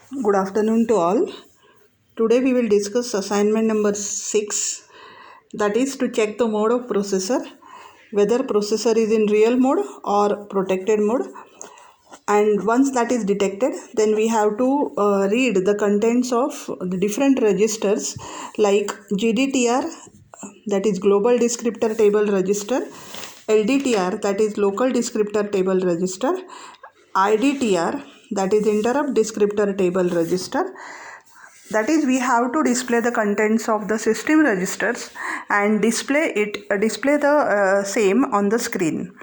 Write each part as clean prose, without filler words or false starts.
Good afternoon to all. Today we will discuss assignment number 6, that is to check the mode of processor, whether processor is in real mode or protected mode. And once that is detected, then we have to read the contents of the different registers like GDTR, that is Global Descriptor Table Register, LDTR, that is Local Descriptor Table Register, IDTR, that is Interrupt Descriptor Table Register. That is, we have to display the contents of the system registers and display the same on the screen.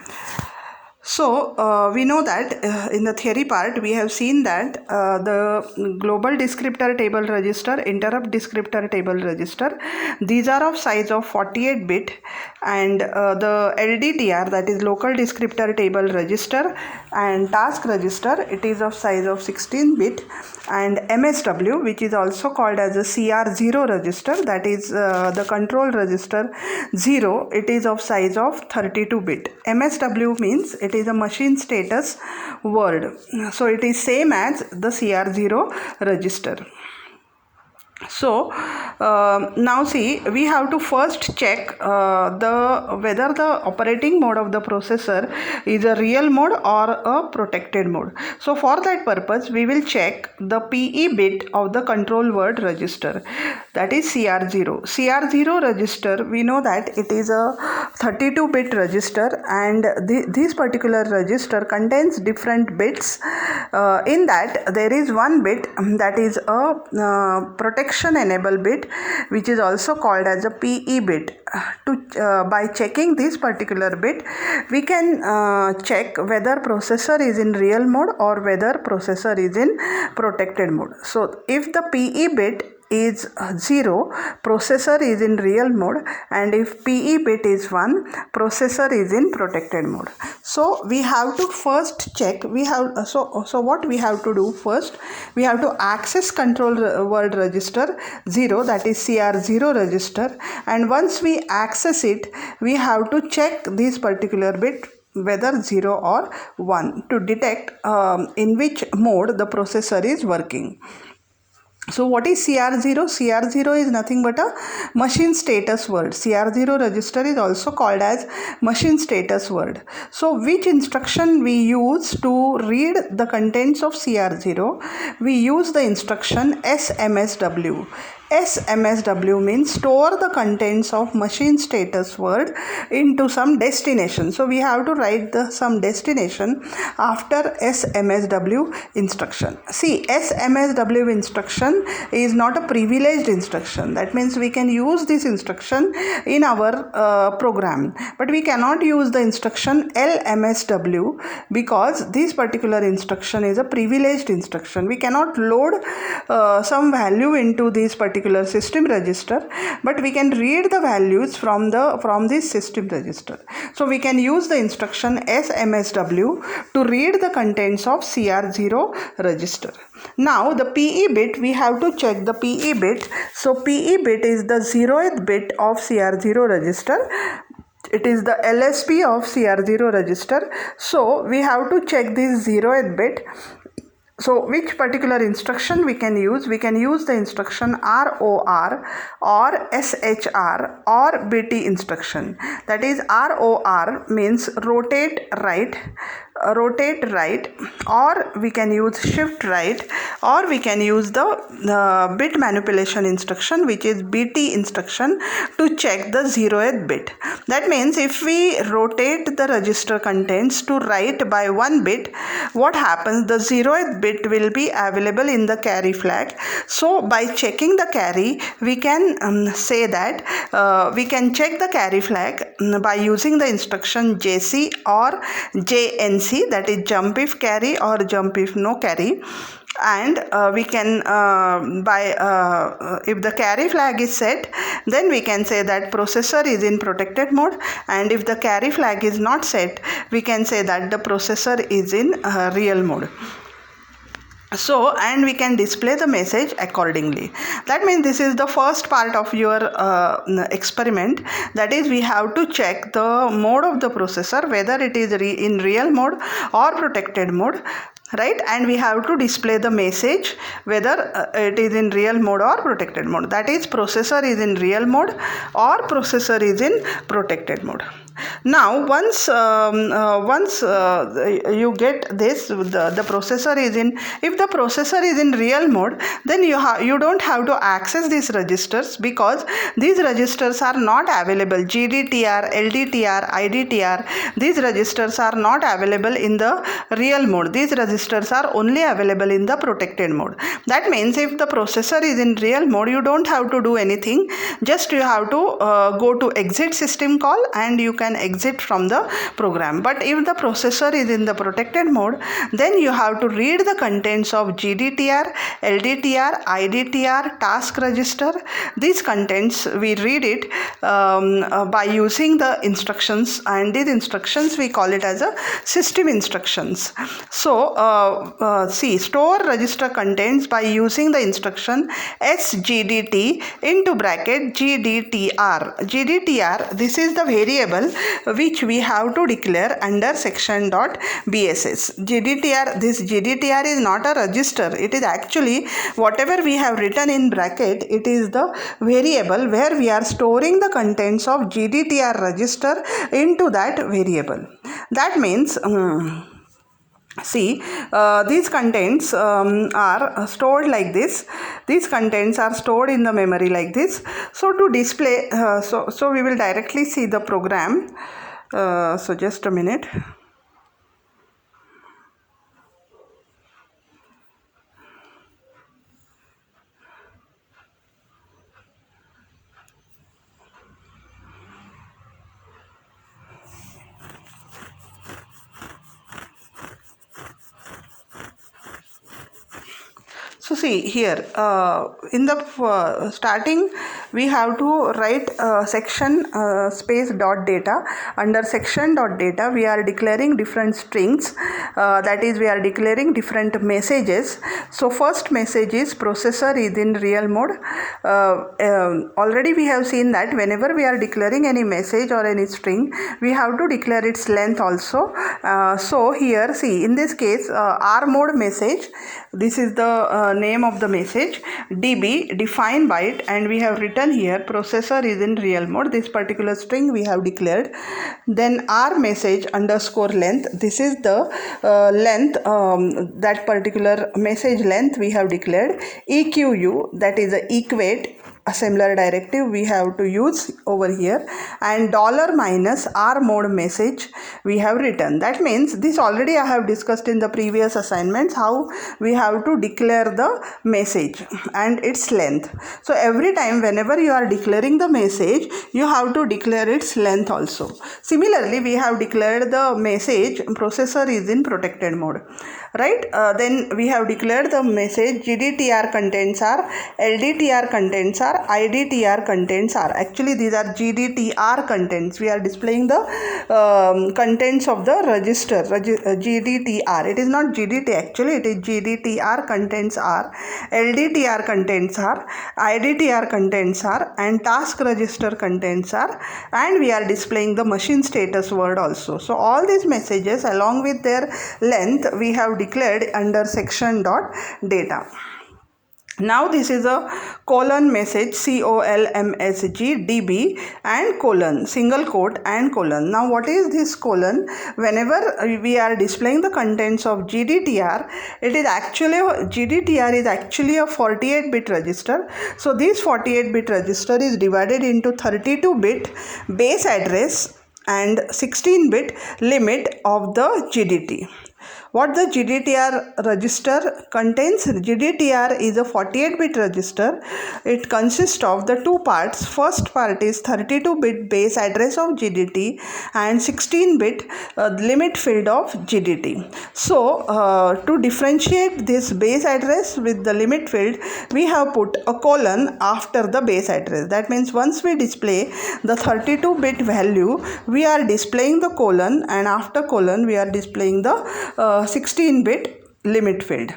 So we know that in the theory part we have seen that the global descriptor table register, interrupt descriptor table register, these are of size of 48 bit, and the LDTR, that is local descriptor table register, and task register, it is of size of 16 bit, and MSW, which is also called as a CR0 register, that is the control register 0, it is of size of 32 bit. MSW means it is a machine status word, so it is same as the CR0 register. So now see, we have to first check whether the operating mode of the processor is a real mode or a protected mode. So for that purpose we will check the PE bit of the control word register, that is CR0. CR0 register, we know that it is a 32 bit register, and this particular register contains different bits. In that there is one bit that is a protection enable bit, which is also called as a PE bit. By checking this particular bit, we can check whether processor is in real mode or whether processor is in protected mode. So if the PE bit is 0, processor is in real mode, and if PE bit is 1, processor is in protected mode. So we have to first check, so what we have to do first, we have to access control word register 0, that is CR0 register, and once we access it, we have to check this particular bit whether 0 or 1 to detect in which mode the processor is working. So what is CR0? CR0 is nothing but a machine status word. CR0 register is also called as machine status word. So which instruction we use to read the contents of CR0? We use the instruction SMSW. SMSW means store the contents of machine status word into some destination. So we have to write some destination after SMSW instruction. See, SMSW instruction is not a privileged instruction. That means we can use this instruction in our program, but we cannot use the instruction LMSW because this particular instruction is a privileged instruction. We cannot load some value into this particular system register, but we can read the values from this system register. So we can use the instruction SMSW to read the contents of CR0 register. Now the PE bit, we have to check the PE bit. So PE bit is the 0th bit of CR0 register. It is the LSB of CR0 register. So we have to check this 0th bit. So which particular instruction we can use? We can use the instruction ROR or SHR or BT instruction. That is, ROR means rotate right, or we can use shift right, or we can use the bit manipulation instruction, which is BT instruction, to check the 0th bit. That means if we rotate the register contents to right by 1 bit, what happens? The 0th bit will be available in the carry flag. So by checking the carry, we can say that we can check the carry flag by using the instruction JC or JNC, that is jump if carry or jump if no carry. And we can if the carry flag is set, then we can say that processor is in protected mode, and if the carry flag is not set, we can say that the processor is in real mode. So, and we can display the message accordingly. That means this is the first part of your experiment. That is, we have to check the mode of the processor, whether it is in real mode or protected mode. right? And we have to display the message whether it is in real mode or protected mode. That is, processor is in real mode or processor is in protected mode. Now once you get this, the processor is in, if the processor is in real mode, then you don't have to access these registers, because these registers are not available. GDTR, LDTR, IDTR, these registers are not available in the real mode. These registers are only available in the protected mode. That means if the processor is in real mode, you don't have to do anything, just you have to go to exit system call and you can exit from the program. But if the processor is in the protected mode, then you have to read the contents of GDTR, LDTR, IDTR, task register. These contents we read it by using the instructions, and these instructions we call it as a system instructions. So see, store register contents by using the instruction SGDT into bracket GDTR. GDTR, this is the variable which we have to declare under section.bss. GDTR, this GDTR is not a register. It is actually whatever we have written in bracket, it is the variable where we are storing the contents of GDTR register into that variable. That means see, these contents are stored like this. These contents are stored in the memory like this. So to display, so we will directly see the program. So just a minute. So see here, in the starting we have to write section space dot data. Under section dot data we are declaring different strings, that is, we are declaring different messages. So first message is processor is in real mode. Already we have seen that whenever we are declaring any message or any string, we have to declare its length also. So here see, in this case R mode message, this is the name of the message, db define byte, and we have written here processor is in real mode. This particular string we have declared. Then R message underscore length, this is the length, that particular message length we have declared. EQU, that is the equate assembler directive we have to use over here, and $- R mode message we have written. That means this already I have discussed in the previous assignments, how we have to declare the message and its length. So every time whenever you are declaring the message, you have to declare its length also. Similarly, we have declared the message processor is in protected mode, right? Then we have declared the message GDTR contents are, LDTR contents are, IDTR contents are. Actually these are GDTR contents. We are displaying the contents of the register GDTR. It is not GDT, actually it is GDTR contents are, LDTR contents are, IDTR contents are, and task register contents are, and we are displaying the machine status word also. So all these messages along with their length we have declared under section dot data. Now this is a colon message, COLMSG db and colon, single quote and colon. Now what is this colon? Whenever we are displaying the contents of GDTR, it is actually, GDTR is actually a 48-bit register. So this 48-bit register is divided into 32-bit base address and 16-bit limit of the GDT. What the GDTR register contains? GDTR is a 48-bit register. It consists of the two parts. First part is 32-bit base address of GDT and 16-bit limit field of GDT. So to differentiate this base address with the limit field, we have put a colon after the base address. That means once we display the 32-bit value, we are displaying the colon, and after colon we are displaying the 16-bit limit field,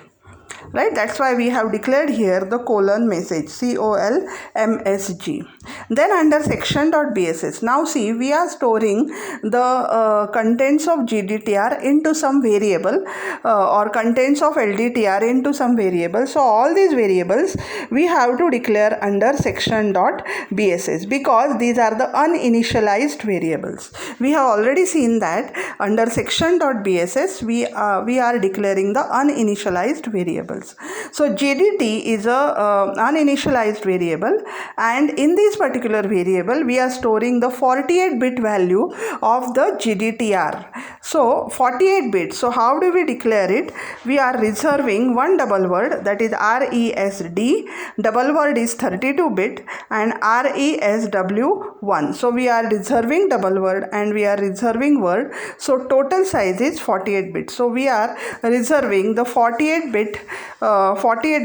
right? That's why we have declared here the colon message, COLMSG. Then under section.bss, now see, we are storing the contents of GDTR into some variable or contents of LDTR into some variable. So all these variables we have to declare under section.bss because these are the uninitialized variables. We have already seen that under section.bss we are declaring the uninitialized variables. So GDT is a uninitialized variable, and in this particular variable we are storing the 48-bit value of the GDTR. So 48 bits. So how do we declare it? We are reserving one double word, that is RESD. Double word is 32-bit and RESW1. So we are reserving double word and we are reserving word. So total size is 48 bits. So we are reserving the 48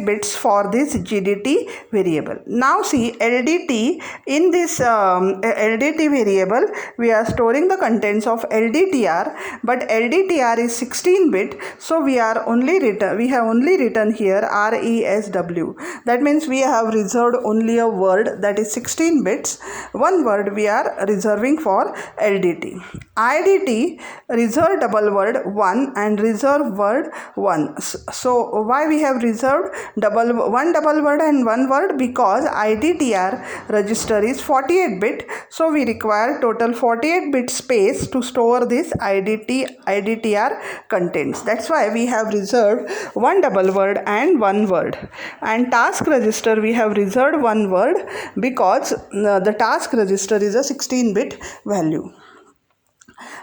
bits for this GDT variable. Now see, LDT, in this LDT variable we are storing the contents of LDTR, but LDTR is 16-bit, so we have only written here RESW. That means we have reserved only a word that is 16 bits. One word we are reserving for LDT. IDT, reserve double word 1 and reserve word 1. So why we have reserved one double word and one word? Because IDTR register is 48-bit, so we require total 48-bit space to store this IDTR contents. That's why we have reserved one double word and one word. And task register we have reserved one word because the task register is a 16-bit value.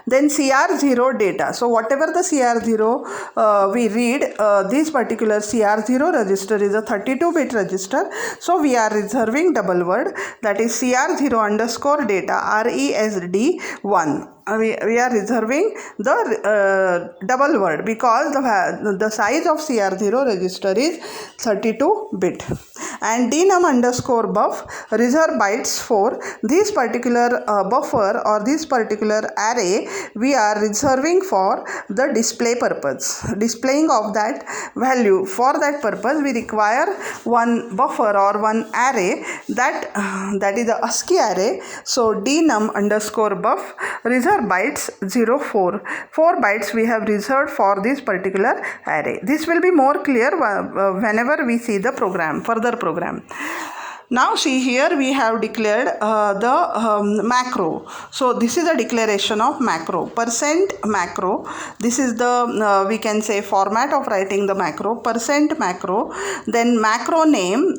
Then CR0 data. So whatever the CR0 we read, this particular CR0 register is a 32-bit register. So we are reserving double word, that is CR0 underscore data RESD1. We are reserving the double word because the size of CR0 register is 32-bit. And dnum underscore buff, reserve bytes for this particular buffer or this particular array we are reserving for the display purpose, displaying of that value. For that purpose we require one buffer or one array that is the ASCII array. So dnum underscore buff, reserve bytes 04. 4 bytes we have reserved for this particular array. This will be more clear whenever we see the further program. Now see, here we have declared the macro. So this is a declaration of macro, percent macro. This is the we can say format of writing the macro, percent macro. Then macro name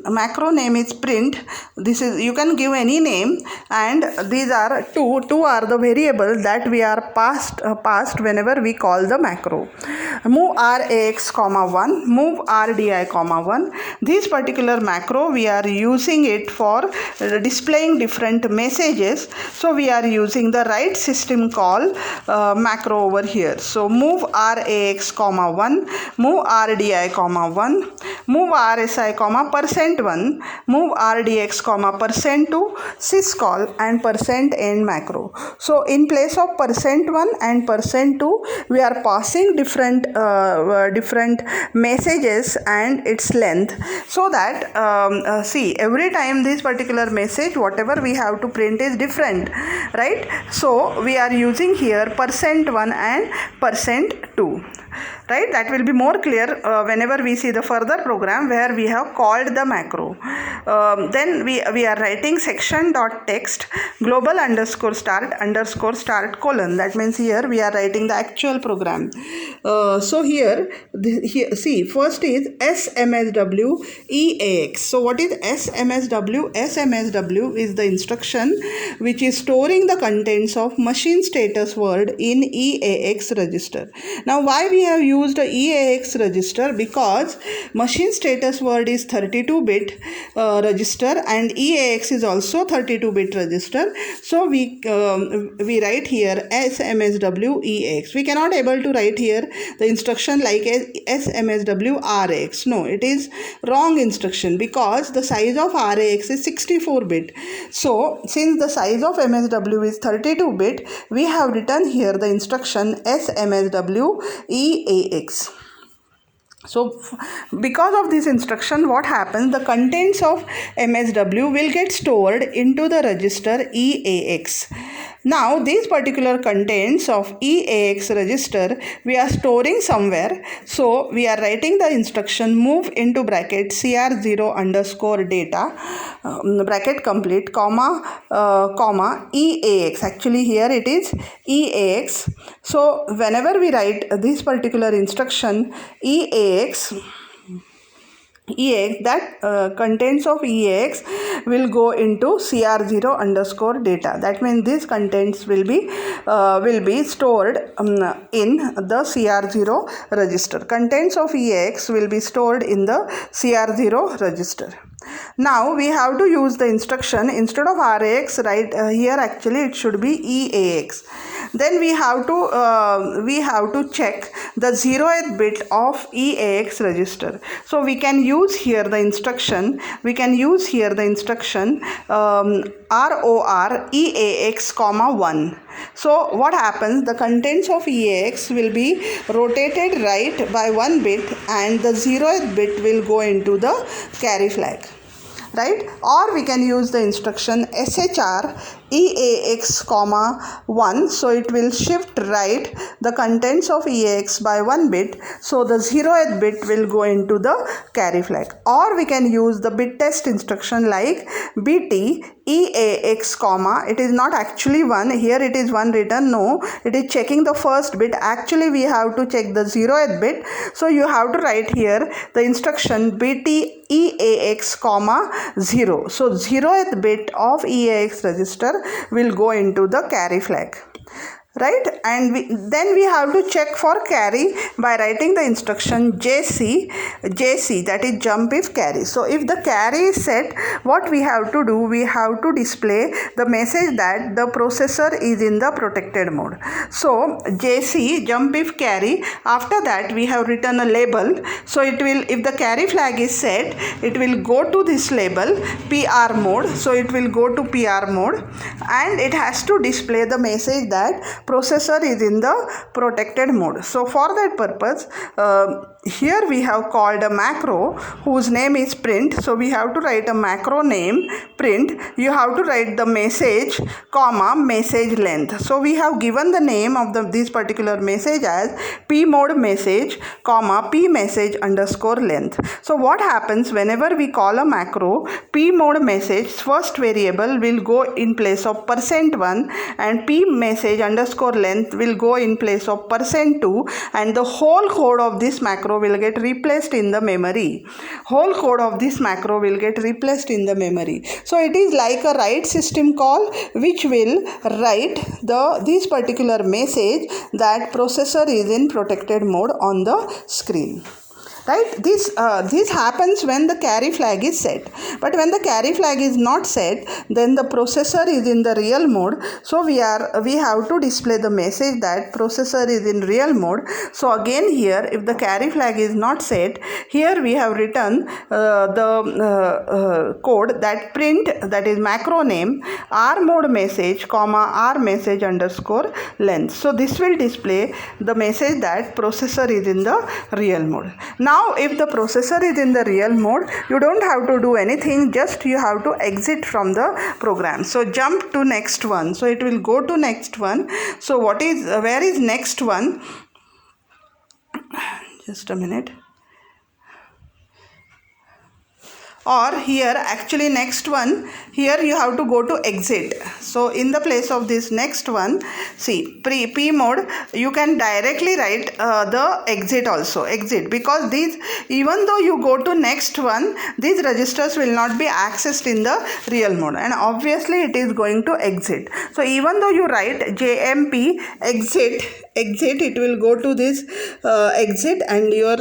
is print. This is, you can give any name, and these are two are the variables that we are passed whenever we call the macro. Move RAX, 1, move RDI, 1. This particular macro we are using it for displaying different messages. So we are using the write system call macro over here. So move RAX, 1, move RDI, 1, move RSI, %1, move RDX, %2, syscall and %end macro. So in place of %1 and %2 we are passing different messages and its length, so that see, every time this particular message whatever we have to print is different, right? So we are using here %1 and %2. Right, that will be more clear whenever we see the further program where we have called the macro. Then we are writing section.text global _start :: that means here we are writing the actual program. So here see, first is SMSW EAX. So what is SMSW? SMSW is the instruction which is storing the contents of machine status word in EAX register. Now why we have used a EAX register? Because machine status word is 32-bit register and EAX is also 32-bit register. So we write here SMSW EAX. We cannot able to write here the instruction like SMSW RAX. No, it is wrong instruction because the size of RAX is 64-bit. So since the size of MSW is 32-bit, we have written here the instruction SMSW EAX. So because of this instruction, what happens, the contents of MSW will get stored into the register EAX. Now these particular contents of EAX register we are storing somewhere, so we are writing the instruction move into bracket CR0 underscore data bracket complete comma EAX. Actually here it is EAX. So whenever we write this particular instruction EAX, that contents of EAX will go into CR0 underscore data. That means these contents will be stored in the CR0 register. Contents of EAX will be stored in the CR0 register. Now we have to use the instruction instead of RAX, right here actually it should be EAX. Then we have to check the 0th bit of EAX register. So we can use here the instruction ROR EAX comma 1. So what happens, the contents of EAX will be rotated right by 1 bit and the 0th bit will go into the carry flag, right? Or we can use the instruction SHR EAX comma 1, so it will shift right the contents of EAX by 1 bit, so the 0th bit will go into the carry flag. Or we can use the bit test instruction like BT EAX comma, it is not actually 1, here it is 1 written, no, it is checking the first bit. Actually we have to check the 0th bit, so you have to write here the instruction BT EAX comma 0. So 0th bit of EAX register will go into the carry flag, right? And then we have to check for carry by writing the instruction JC, that is jump if carry. So if the carry is set, what we have to do, we have to display the message that the processor is in the protected mode. So JC jump if carry, after that we have written a label. So it will, if the carry flag is set, it will go to this label PR mode. So it will go to PR mode and it has to display the message that processor is in the protected mode. So for that purpose, here we have called a macro whose name is print. So we have to write a macro name print. You have to write the message comma message length. So we have given the name of this particular message as p mode message comma p message underscore length. So what happens, whenever we call a macro, p mode message first variable will go in place of %1 and p message underscore length will go in place of %2, and the whole code of this macro will get replaced in the memory. So it is like a write system call which will write this particular message that processor is in protected mode on the screen. Right, this happens when the carry flag is set, but when the carry flag is not set, then the processor is in the real mode. So we have to display the message that processor is in real mode. So again here, if the carry flag is not set, here we have written the code that print, that is macro name r mode message comma r message underscore length. So this will display the message that processor is in the real mode. Now if the processor is in the real mode, you don't have to do anything, just you have to exit from the program. So jump to next one. So it will go to next one. So where is next one? Just a minute. Or here actually next one, here you have to go to exit. So in the place of this next one, see P mode, you can directly write the exit also, exit, because these, even though you go to next one, these registers will not be accessed in the real mode, and obviously it is going to exit. So even though you write JMP exit, it will go to this exit, and your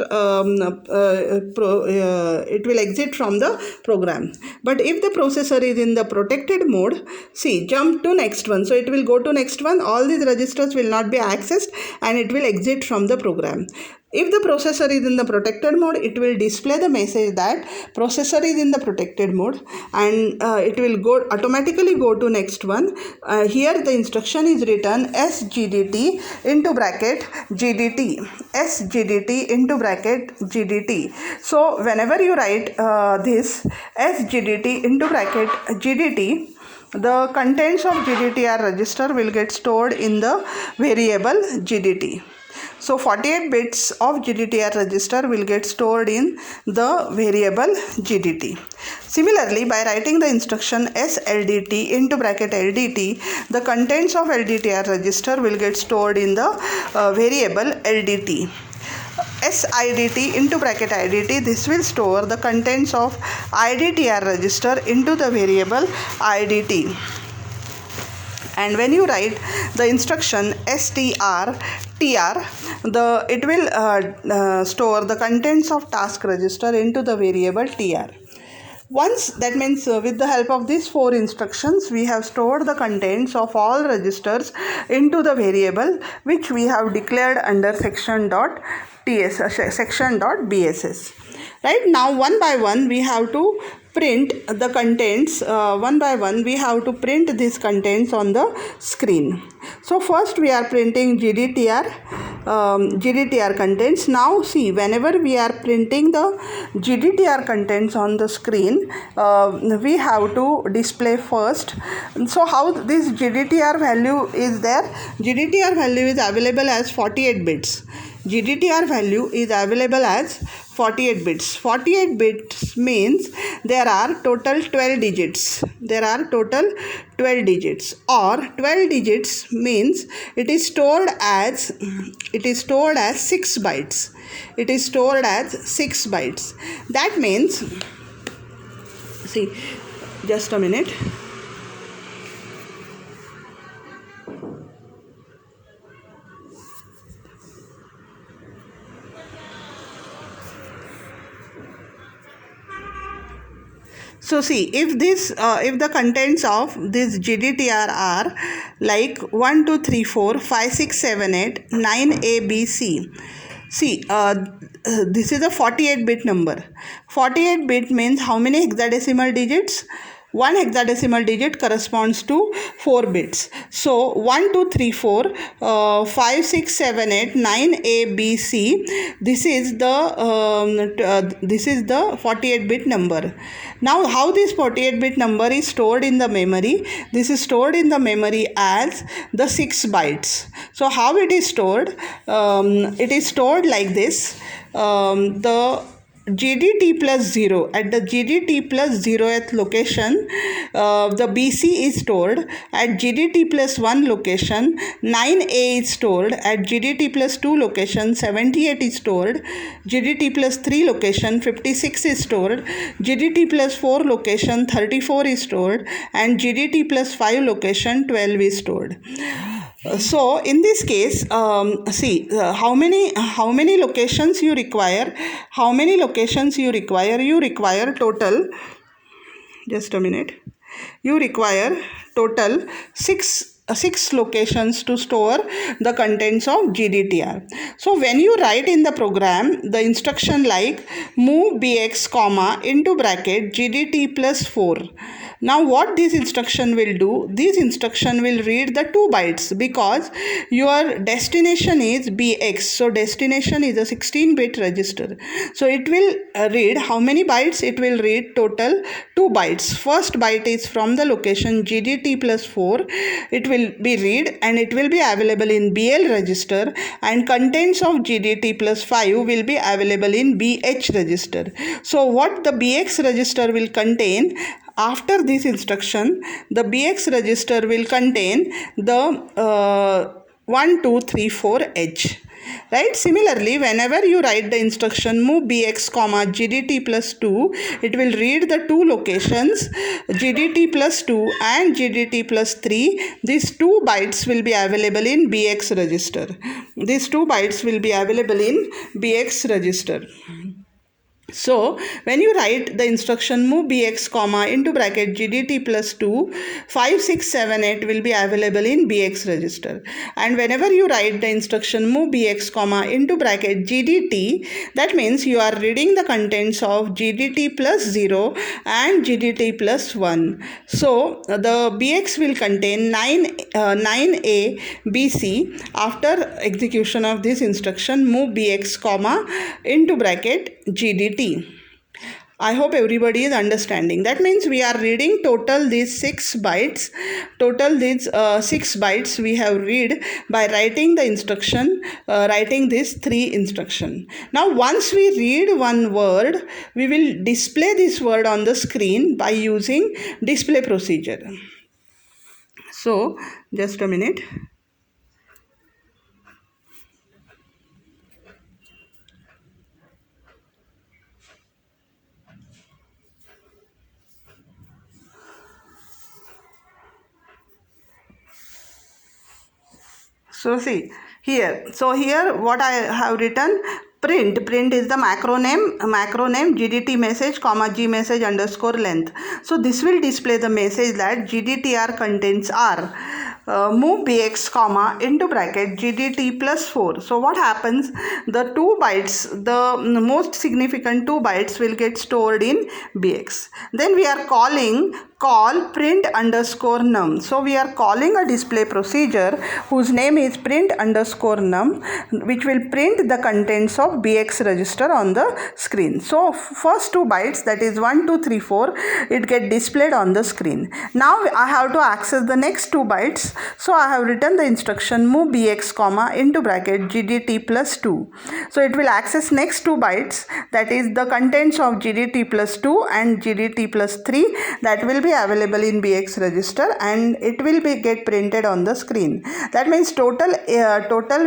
it will exit from the program. But if the processor is in the protected mode, see jump to next one. So it will go to next one, all these registers will not be accessed and it will exit from the program. If the processor is in the protected mode, it will display the message that processor is in the protected mode, and it will go automatically go to next one. Here the instruction is written SGDT into bracket GDT, SGDT into bracket GDT. So whenever you write this SGDT into bracket GDT, the contents of GDTR register will get stored in the variable GDT. So 48 bits of GDTR register will get stored in the variable GDT. Similarly, by writing the instruction SLDT into bracket LDT, the contents of LDTR register will get stored in the variable LDT. SIDT into bracket IDT, this will store the contents of IDTR register into the variable IDT. And when you write the instruction STR TR, it will store the contents of task register into the variable TR. Once, that means with the help of these 4 instructions, we have stored the contents of all registers into the variable which we have declared under section.bss. Right, now one by one we have to print the contents. One by one we have to print these contents on the screen. So first we are printing GDTR contents. Now see, whenever we are printing the GDTR contents on the screen, we have to display first. So how this GDTR value is there? GDTR value is available as 48 bits. GDTR value is available as 48 bits. 48 bits means there are total 12 digits. There are total 12 digits, or 12 digits means it is stored as 6 bytes. It is stored as 6 bytes. That means, see, just a minute. So see, if the contents of this GDTR are like 1, 2, 3, 4, 5, 6, 7, 8, 9 A, B, C. See, this is a 48-bit number. 48-bit means how many hexadecimal digits? 1 hexadecimal digit corresponds to 4 bits. So 1, 2, 3, 4, 5, 6, 7, 8, 9 A, B, C. This is the 48-bit number. Now how this 48-bit number is stored in the memory? This is stored in the memory as the 6 bytes. So how it is stored? It is stored like this. The GDT plus 0, at the GDT plus 0th location, the BC is stored. At GDT plus 1 location, 9A is stored. At GDT plus 2 location, 78 is stored. GDT plus 3 location, 56 is stored. GDT plus 4 location, 34 is stored. And GDT plus 5 location, 12 is stored. So in this case, see how many locations you require. How many locations you require? You require total, just a minute, you require total 6 locations to store the contents of GDTR. So when you write in the program the instruction like move bx comma into bracket GDT plus 4. Now what this instruction will do? This instruction will read the 2 bytes because your destination is BX. So destination is a 16-bit register. So it will read how many bytes? It will read total 2 bytes. First byte is from the location GDT plus 4. It will be read and it will be available in BL register, and contents of GDT plus 5 will be available in BH register. So what the BX register will contain? After this instruction, the BX register will contain the 1, 2, 3, 4 H. Right? Similarly, whenever you write the instruction move bx comma GDT plus 2, it will read the 2 locations GDT plus 2 and GDT plus 3. These 2 bytes will be available in BX register. These 2 bytes will be available in BX register. So when you write the instruction move bx comma into bracket gdt plus 2, 5, 6, 7, 8 will be available in bx register. And whenever you write the instruction move bx comma into bracket gdt, that means you are reading the contents of gdt plus 0 and gdt plus 1. So the bx will contain 9a bc. After execution of this instruction move bx comma into bracket gdt. I hope everybody is understanding. That means we are reading total these 6 bytes. Total these 6 bytes we have read by writing the instruction, writing these 3 instruction. Now once we read one word, we will display this word on the screen by using display procedure. So just a minute. So see here. So here what I have written, print is the macro name gdt message comma g message underscore length. So this will display the message that gdtr contents are move bx comma into bracket gdt plus 4. So what happens, the 2 bytes, the most significant 2 bytes will get stored in bx. Then we are call print underscore num. So we are calling a display procedure whose name is print underscore num, which will print the contents of bx register on the screen. So first 2 bytes, that is 1, 2, 3, 4, it get displayed on the screen. Now I have to access the next 2 bytes. So I have written the instruction move bx comma into bracket gdt plus 2. So it will access next 2 bytes, that is the contents of gdt plus 2 and gdt plus 3, that will be available in bx register and it will be get printed on the screen. That means total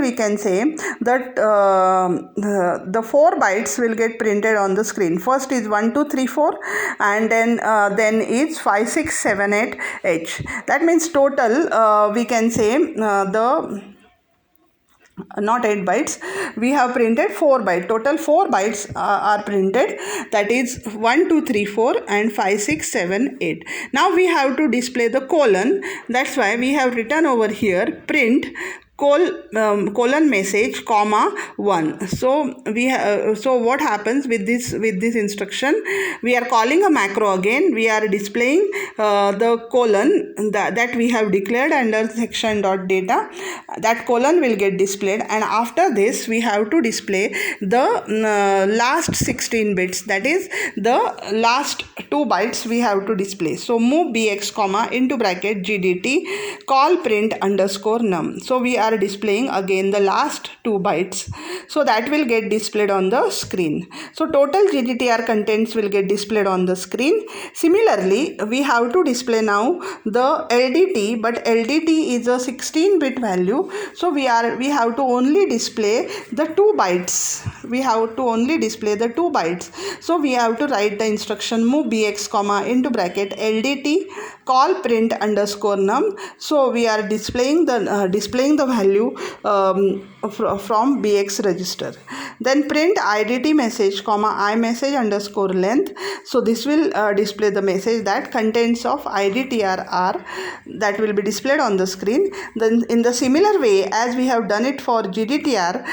we can say that the 4 bytes will get printed on the screen. First is 1, 2, 3, 4 and then is 5, 6, 7, 8 h. That means total we can say not 8 bytes, we have printed 4 bytes. Total 4 bytes are printed, that is 1, 2, 3, 4 and 5, 6, 7, 8. Now we have to display the colon. That's why we have written over here print colon message comma 1. So so what happens with this instruction, we are calling a macro again, we are displaying the colon that we have declared under section dot data. That colon will get displayed and after this we have to display the last 16 bits, that is the last 2 bytes we have to display. So move bx comma into bracket gdt call print underscore num. So we are displaying again the last 2 bytes, so that will get displayed on the screen. So total gdtr contents will get displayed on the screen. Similarly we have to display now the LDT, but LDT is a 16-bit value, so we have to only display the 2 bytes. We have to only display the 2 bytes. So we have to write the instruction move bx comma into bracket LDT call print underscore num. So we are displaying the value from bx register. Then print IDT message comma iMessage underscore length. So this will display the message that contents of IDTR are, that will be displayed on the screen. Then in the similar way as we have done it for GDTR,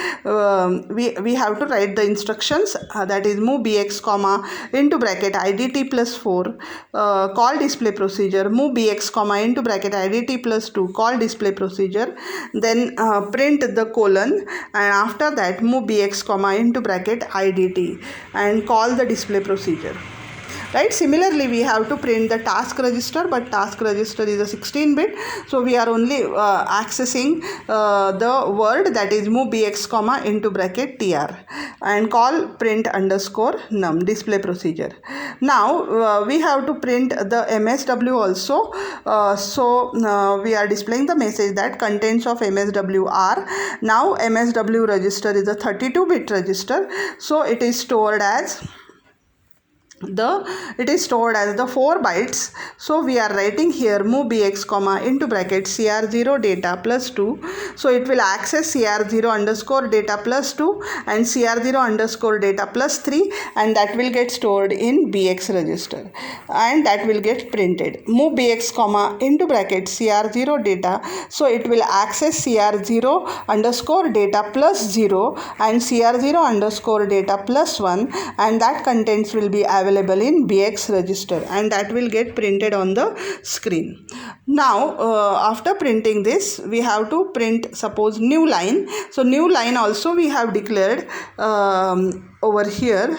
we have to write the instructions that is move bx comma into bracket IDT plus 4 call display procedure, move bx comma into bracket IDT plus 2 call display procedure, then print the colon and after that move bx comma into bracket IDT and call the display procedure. Right, similarly we have to print the task register, but task register is a 16-bit, so we are only accessing the word that is move bx comma into bracket tr and call print underscore num display procedure. Now we have to print the MSW also. So we are displaying the message that contents of MSW are, now MSW register is a 32-bit register, so it is stored as it is stored as the 4 bytes. So we are writing here move bx comma into bracket cr0 data plus 2. So it will access cr0 underscore data plus 2 and cr0 underscore data plus 3, and that will get stored in bx register and that will get printed. Move bx comma into bracket cr0 data. So it will access cr0 underscore data plus 0 and cr0 underscore data plus 1, and that contents will be available in bx register and that will get printed on the screen. Now after printing this, we have to print suppose new line. So new line also we have declared over here,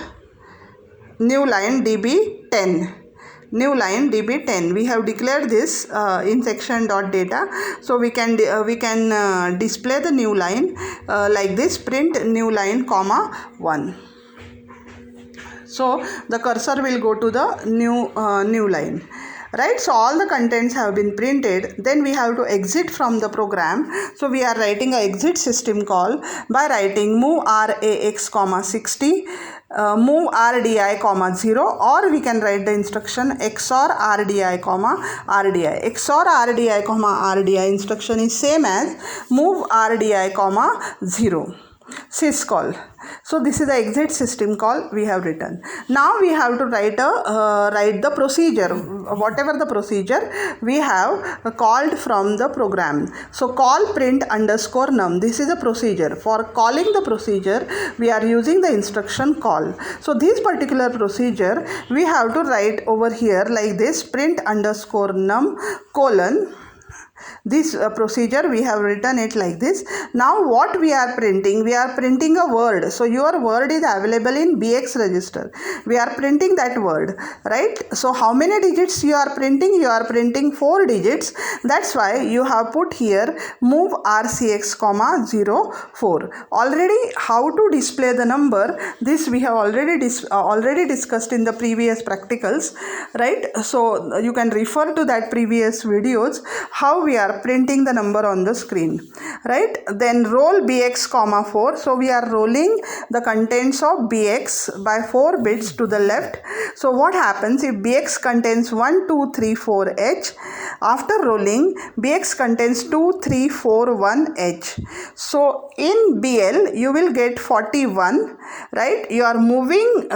new line db10. New line db10 we have declared this in section dot data. So we can display the new line like this, print new line comma 1. So the cursor will go to the new line, right? So all the contents have been printed. Then we have to exit from the program. So we are writing a exit system call by writing move rax comma 60, move rdi comma 0, or we can write the instruction xor rdi comma rdi. xor rdi comma rdi instruction is same as move rdi comma 0 syscall. So this is the exit system call we have written. Now we have to write the procedure, whatever the procedure we have called from the program. So call print underscore num. This is a procedure. For calling the procedure, we are using the instruction call. So this particular procedure we have to write over here like this, print underscore num colon. This procedure we have written it like this. Now what we are printing? We are printing a word. So your word is available in bx register. We are printing that word, right? So how many digits you are printing? You are printing 4 digits. That's why you have put here move rcx comma 04. Already how to display the number, this we have already discussed in the previous practicals, right? So you can refer to that previous videos how we are printing the number on the screen, right? Then roll bx comma 4. So we are rolling the contents of bx by 4 bits to the left. So what happens if bx contains 1 2 3 4 h? After rolling, bx contains 2 3 4 1 h. So in bl you will get 41, right? You are moving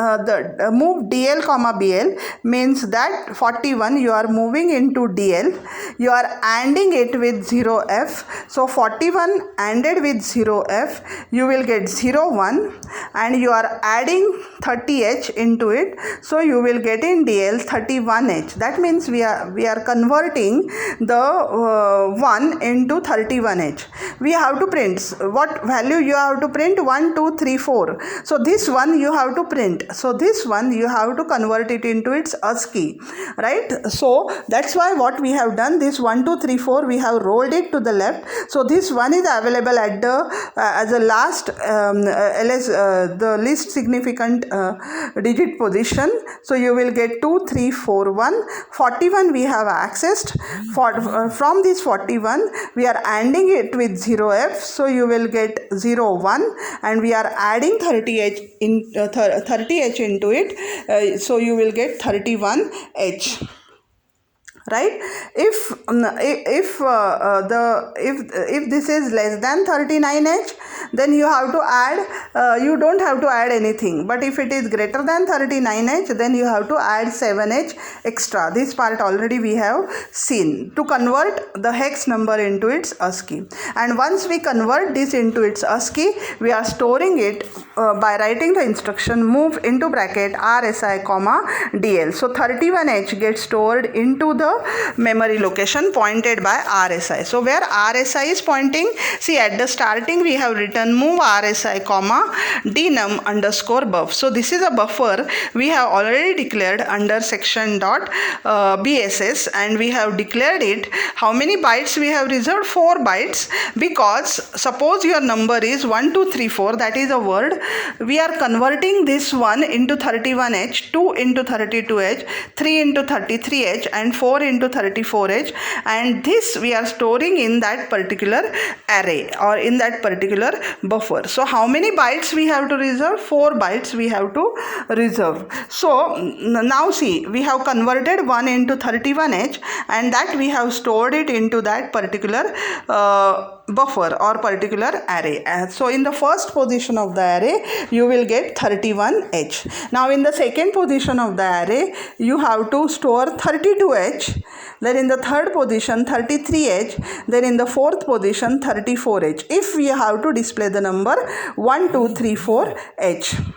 move dl comma bl means that 41 you are moving into dl. You are ANDing it with 0f. So 41 ANDed with 0f, you will get 01, and you are adding 30h into it. So you will get in DL 31h. That means we are converting the 1 into 31h. We have to print what value you have to print 1 2 3 4. So this one you have to print. So this one you have to convert it into its ASCII, right? So that's why what we have done, this 1 2 3 4 we have rolled it to the left. So this one is available at the as a last the least significant digit position. So you will get 2 3 4 1. 41 we have accessed. From this 41 we are ANDing it with 0f. So you will get 01, and we are adding 30h into it. So you will get 31h. Right? If this is less than 39h, then you have to add, you don't have to add anything. But if it is greater than 39h, then you have to add 7h extra. This part already we have seen to convert the hex number into its ASCII. And once we convert this into its ASCII, we are storing it by writing the instruction move into bracket RSI comma DL. So 31h gets stored into the memory location pointed by RSI. So where RSI is pointing, see at the starting we have written move RSI comma dnum underscore buff. So this is a buffer we have already declared under section dot BSS, and we have declared it. How many bytes we have reserved? 4 bytes, because suppose your number is 1 2 3 4, that is a word. We are converting this 1 into 31h, 2 into 32h, 3 into 33h, and 4 into 34H, and this we are storing in that particular array or in that particular buffer. So how many bytes we have to reserve? 4 bytes we have to reserve. So now see, we have converted 1 into 31H, and that we have stored it into that particular buffer or particular array. So in the first position of the array you will get 31H. Now in the second position of the array you have to store 32H, then in the third position 33H, then in the fourth position 34H, if we have to display the number 1, 2, 3, 4H.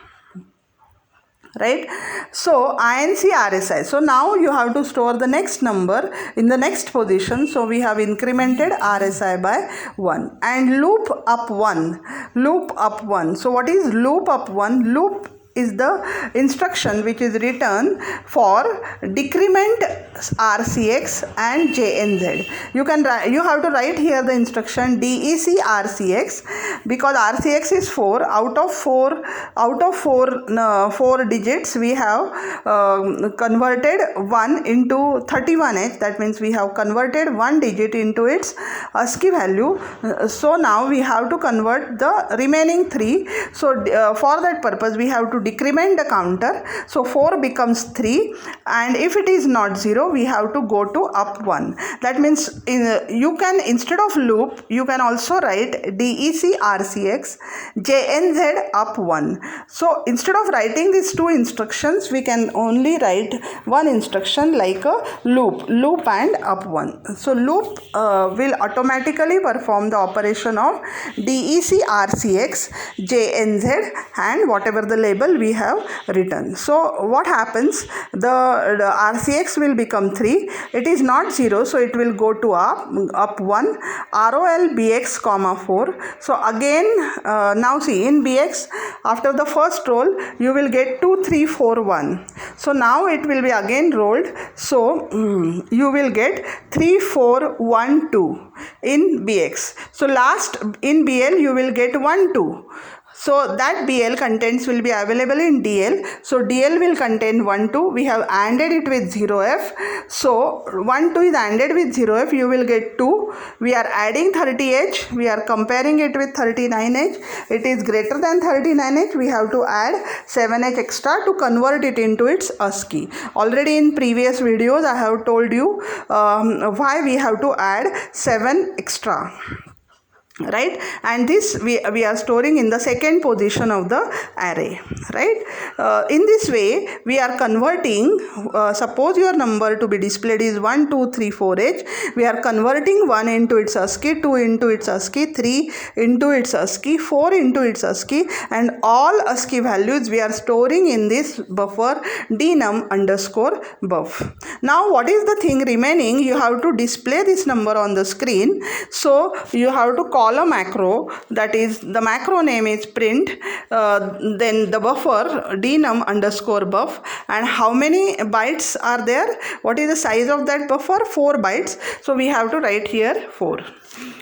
Right? So INC RSI. So now you have to store the next number in the next position. So we have incremented RSI by 1 and loop up 1. Loop up 1. So what is loop up 1? Loop is the instruction which is written for decrement RCX and JNZ. You have to write here the instruction DEC RCX, because RCX is 4. Out of 4 digits we have converted 1 into 31H. That means we have converted 1 digit into its ASCII value. So now we have to convert the remaining 3. So for that purpose we have to decrement the counter. So 4 becomes 3, and if it is not 0 we have to go to up 1. That means you can, instead of loop, you can also write DEC RCX JNZ up 1. So instead of writing these two instructions we can only write one instruction like a loop and up 1. So loop will automatically perform the operation of DEC RCX JNZ and whatever the label we have written. So what happens, the RCX will become 3. It is not 0, so it will go to up 1, ROL BX comma 4. So again now see, in BX after the first roll you will get 2, 3, 4, 1. So now it will be again rolled. So you will get 3, 4, 1, 2 in BX. So last in BL you will get 1, 2. So that BL contents will be available in DL. So DL will contain 1, 2. We have ANDed it with 0F. So 1, 2 is ANDed with 0F. You will get 2. We are adding 30H. We are comparing it with 39H. It is greater than 39H. We have to add 7H extra to convert it into its ASCII. Already in previous videos I have told you why we have to add 7 extra. Right, and this we are storing in the second position of the array. Right, in this way we are converting, suppose your number to be displayed is 1, 2, 3, 4H. We are converting 1 into its ASCII, 2 into its ASCII, 3 into its ASCII, 4 into its ASCII, and all ASCII values we are storing in this buffer denum underscore buff. Now what is the thing remaining? You have to display this number on the screen. So you have to call a macro, that is the macro name is print, then the buffer denum underscore buff, and how many bytes are there, what is the size of that buffer, 4 bytes. So we have to write here 4.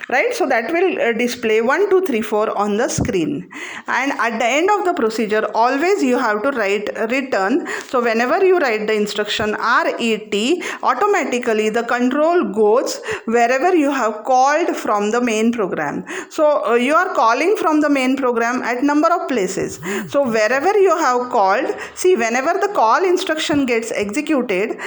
Right, so that will display 1, 2, 3, 4 on the screen. And at the end of the procedure always you have to write return. So whenever you write the instruction RET, automatically the control goes wherever you have called from the main program. So you are calling from the main program at number of places. So wherever you have called, see, whenever the call instruction gets executed,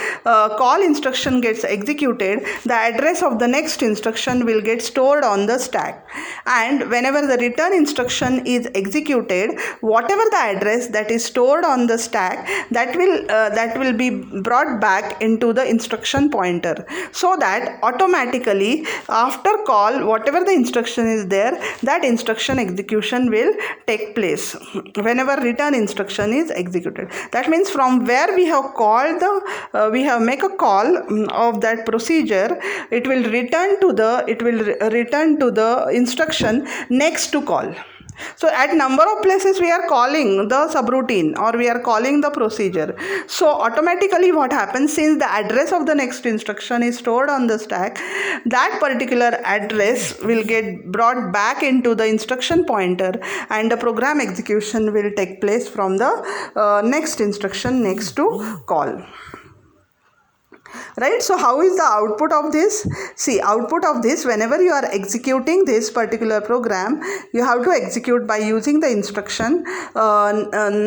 the address of the next instruction will get stored on the stack, and whenever the return instruction is executed, whatever the address that is stored on the stack, that will be brought back into the instruction pointer, so that automatically after call whatever the instruction is there, that instruction execution will take place whenever return instruction is executed. That means from where we have called we have make a call of that procedure, it will return to the instruction next to call. So at number of places we are calling the subroutine or we are calling the procedure. So automatically what happens, since the address of the next instruction is stored on the stack, that particular address will get brought back into the instruction pointer and the program execution will take place from the next instruction next to call. right? So how is the output of this? See, output of this, whenever you are executing this particular program, you have to execute by using the instruction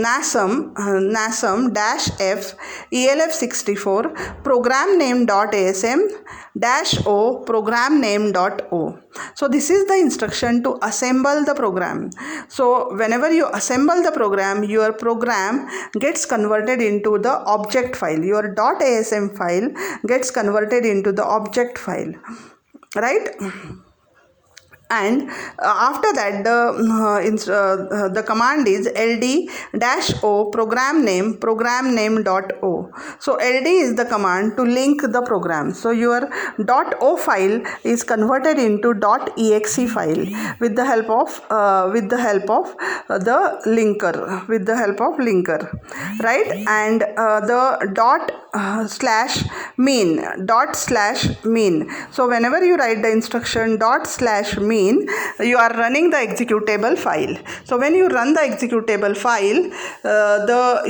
nasum -f elf64 program name .asm -o program name .o. So this is the instruction to assemble the program. So whenever you assemble the program, your program gets converted into the object file. Your .asm file gets converted into the object file, right? And after that the command is ld-o program name.o. So ld is the command to link the program. So your .o file is converted into .exe file with the help of the linker, right? And the /mean. So whenever you write the instruction /mean, you are running the executable file. So when you run the executable file,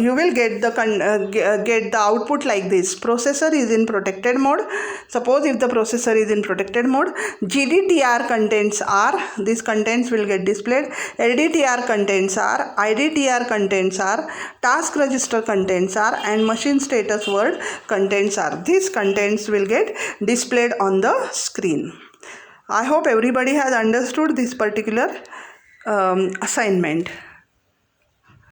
you will get the output like this. Processor is in protected mode. Suppose if the processor is in protected mode, GDTR contents are, these contents will get displayed. LDTR contents are, IDTR contents are, task register contents are, and machine status word contents are. These contents will get displayed on the screen. I hope everybody has understood this particular assignment.